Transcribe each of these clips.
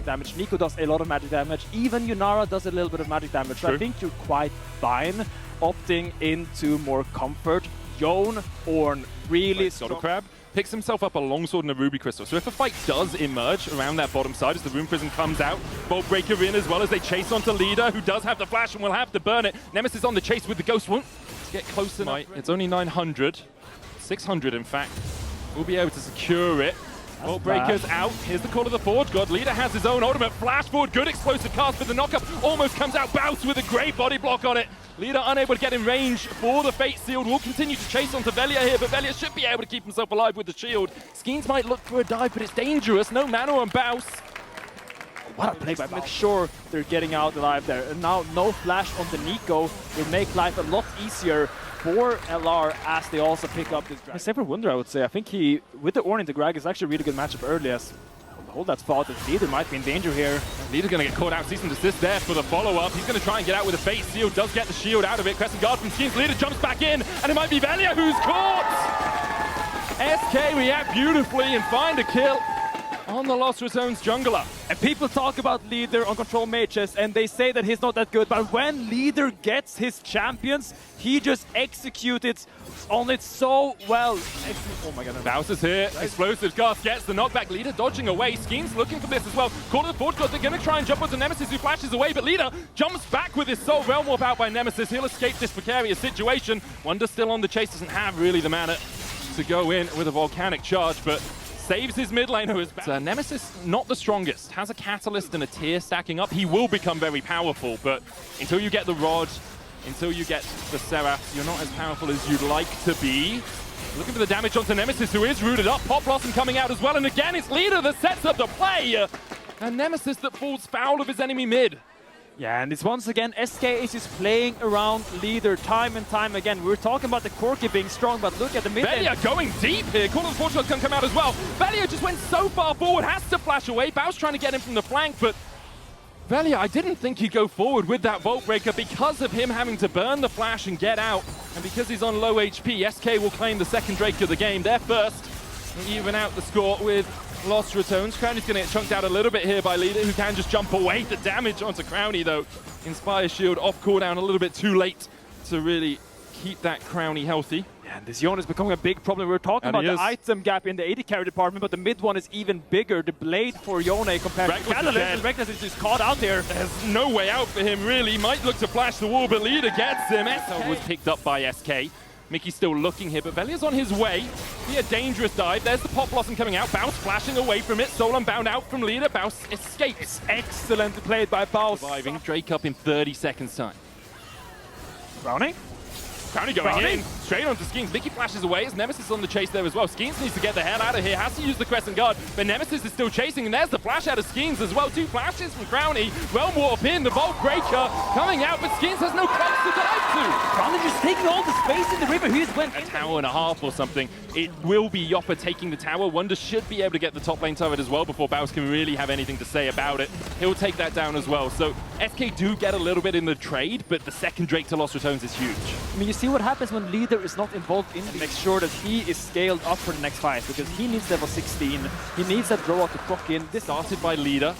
damage. Neeko does a lot of magic damage. Even Yunara does a little bit of magic damage. So I think you're quite fine opting into more comfort. Yone, ORnn, really strong. Crab picks himself up a longsword and a ruby crystal. So if a fight does emerge around that bottom side as the rune prism comes out, Bolt Breaker in as well as they chase onto Leader, who does have the flash and will have to burn it. Nemesis on the chase with the ghost, won't get close enough. It's only 900, 600 in fact. We'll be able to secure it. Bolt Breaker's out. Here's the call of the Forge God. Leader has his own ultimate. Flash forward, good explosive cast, but the knockup almost comes out. Baus with a great body block on it. Leader unable to get in range for the Fate Sealed. Will continue to chase onto Velja here, but Velja should be able to keep himself alive with the shield. Skeanz might look for a dive, but it's dangerous. No mana on Baus. What a play by Baus. Make sure they're getting out alive there. And now no flash on the Neeko will make life a lot easier for LR as they also pick up this Gragas. Except for Wunder, I would say. I think he, with the ORnn into Gragas, is actually a really good matchup early as hold that spot. That Leader might be in danger here. Leader going to get caught out. Cease and desist there for the follow-up. He's going to try and get out with a Fate Seal. Does get the shield out of it. Crescent Guard from Skeanz. Leader jumps back in, and it might be Velja who's caught. SK react beautifully and find a kill on the Los Ratones jungler. And people talk about Leader on control mages and they say that he's not that good, but when Leader gets his champions, he just executed on it so well. Oh my god. Baus is here. Explosive cast gets the knockback. Leader dodging away. Skeanz looking for this as well. Call to the Forge God. They're going to try and jump onto Nemesis who flashes away, but Leader jumps back with his soul realm warp out by Nemesis. He'll escape this precarious situation. Wunder still on the chase. Doesn't have really the mana to go in with a volcanic charge, but saves his mid laner. Nemesis, not the strongest, has a catalyst and a tier stacking up. He will become very powerful, but until you get the Rod, until you get the Seraph, you're not as powerful as you'd like to be. Looking for the damage onto Nemesis, who is rooted up. Pop Blossom coming out as well, and again it's Leader that sets up the play. And Nemesis that falls foul of his enemy mid. Yeah, and it's once again, SK is just playing around Leader time and time again. We were talking about the Corki being strong, but look at the mid lane. Velja going deep here. Call of the Forge God can come out as well. Velja just went so far forward, has to flash away. Baus trying to get him from the flank, but Velja, I didn't think he'd go forward with that Volt Breaker because of him having to burn the flash and get out. And because he's on low HP, SK will claim the second Drake of the game. They're first. They even out the score with Los Ratones. Crownie's going to get chunked out a little bit here by Leader, who can just jump away. The damage onto Crownie, though. Inspire Shield off cooldown a little bit too late to really keep that Crownie healthy. Yeah, this Yone is becoming a big problem. We were talking about the item gap in the AD carry department, but the mid one is even bigger. The blade for Yone compared to Catalyst, and Rekkles is just caught out there. There's no way out for him, really. He might look to flash the wall, but Leader gets him. SK was picked up by SK. Mikyx still looking here, but Velja's on his way. Be a dangerous dive. There's the Pop Blossom coming out. Baus flashing away from it. Soul Unbound out from Leader. Baus escapes. Excellent played by Baus. Surviving. Drake up in 30 seconds time. Crownie? Crownie going in, straight onto Skeanz. Mikyx flashes away as Nemesis on the chase there as well. Skeanz needs to get the hell out of here, has to use the Crescent Guard, but Nemesis is still chasing, and there's the flash out of Skeanz as well. Two flashes from Crownie. Realm Warp in, the Volt Breaker coming out, but Skeanz has no close to dive to. Crownie just taking all the space in the river. He just went a tower and a half or something. It will be Jopa taking the tower. Wunder should be able to get the top lane turret as well before Baus can really have anything to say about it. He'll take that down as well. So SK do get a little bit in the trade, but the second Drake to Los Ratones is huge. I mean, you see what happens when Leader is not involved in it. Make sure that he is scaled up for the next fight, because he needs level 16. He needs that draw to proc in. This started by Leader.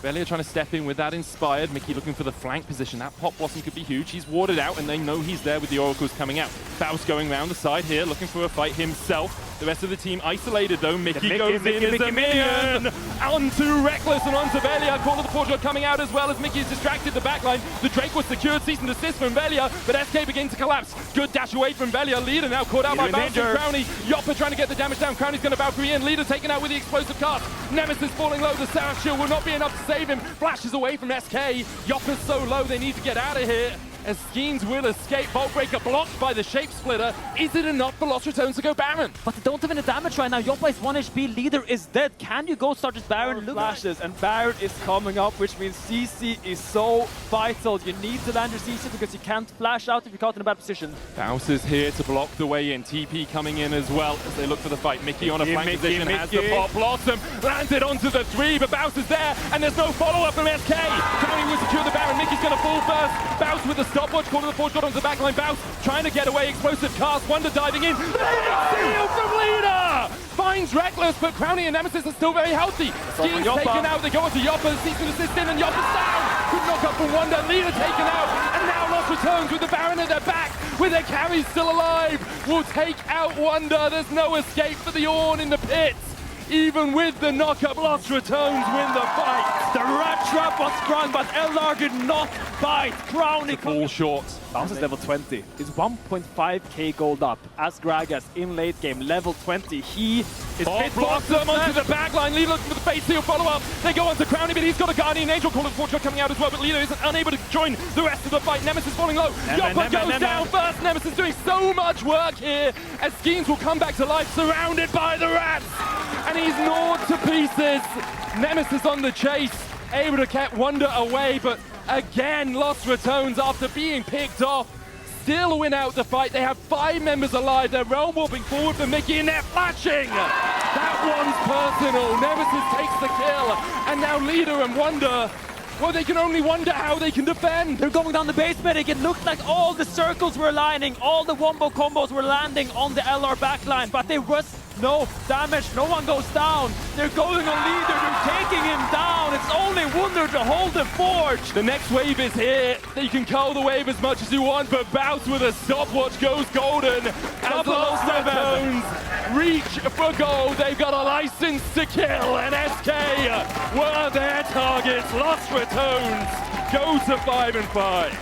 Velja trying to step in with that inspired. Mikyx looking for the flank position. That Pop Blossom could be huge. He's warded out, and they know he's there with the Oracles coming out. Baus going around the side here, looking for a fight himself. The rest of the team isolated, though. Mikyx goes in as a minion. Onto Rekkles and onto Velja. Call of the Forge God coming out as well as Mikyx distracted the backline. The Drake was secured. Cease and desist from Velja, but SK begins to collapse. Good dash away from Velja. Leader now caught out by Baus and Crownie. Jopa trying to get the damage down. Crownie's going to Valkyrie in. Leader taken out with the explosive cast. Nemesis falling low. The Seraph shield will not be enough to save him. Flashes away from SK. Jopa's so low, they need to get out of here. As Skeanz will escape. Volt Breaker blocked by the Shape Splitter. Is it enough for Los Ratones to go Baron? But they don't have any damage right now. Jopa is 1 HP. Leader is dead. Can you go start this Baron? Flashes, and Baron is coming up, which means CC is so vital. You need to land your CC because you can't flash out if you're caught in a bad position. Baus is here to block the way in. TP coming in as well as they look for the fight. Mikyx on a flank position has the Pop Blossom. Landed onto the 3, but Baus is there, and there's no follow-up from SK. Crownie will secure the Baron. Mikyx's going to fall first. Baus with the stopwatch. Call to the Forge God onto the backline. Baus trying to get away. Explosive cast. Wunder diving in. Seal from Leader! Finds comes Rekkles, but Crownie and Nemesis are still very healthy. Skeanz taken out, they go on to Jopa, the season assist in, and Jopa's down! Good knock up from Wunder, leader taken out, and now Los Ratones with the Baron at their back, with their carries still alive, will take out Wunder. There's no escape for the ORnn in the pits. Even with the knockup, Los Ratones win the fight. The rat trap was sprung, but LR did not bite. Crownie Fall short. Baus is level 20. He's 1.5k gold up as Gragas in late game, level 20. He is Oh, Blossom onto the back line. Leader looking for the face seal follow-up. They go on to Crownie, but he's got a Guardian Angel Call of Fortune coming out as well, but Leader isn't unable to join the rest of the fight. Nemesis falling low. Jopa goes down first. Nemesis doing so much work here as Skeanz will come back to life, surrounded by the rats. And he's gnawed to pieces. Nemesis on the chase, able to get Wunder away, but again, Los Ratones, after being picked off, still win out the fight. They have 5 members alive. They're realm warping forward for Mikyx, and they're flashing. That one's personal. Nemesis takes the kill, and now Leader and Wunder, well, they can only wonder how they can defend. They're going down the base medic. It looked like all the circles were aligning, all the wombo combos were landing on the LR backline, but there was no damage. No one goes down. They're going on Leader. They're taking him down. It's only Wunder to hold the forge. The next wave is here. You can call the wave as much as you want, but Baus with a stopwatch goes golden. As Los Ratones reach for gold, they've got a license to kill, and SK were their targets. Los Ratones go to 5-5.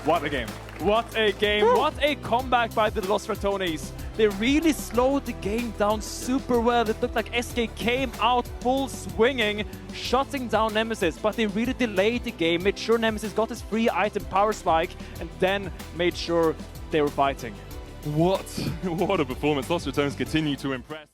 What a game. What a game. Woo. What a comeback by the Los Ratones. They really slowed the game down super well. It looked like SK came out full swinging, shutting down Nemesis, but they really delayed the game, made sure Nemesis got his free item power spike, and then made sure they were fighting. What a performance. Los Ratones continue to impress.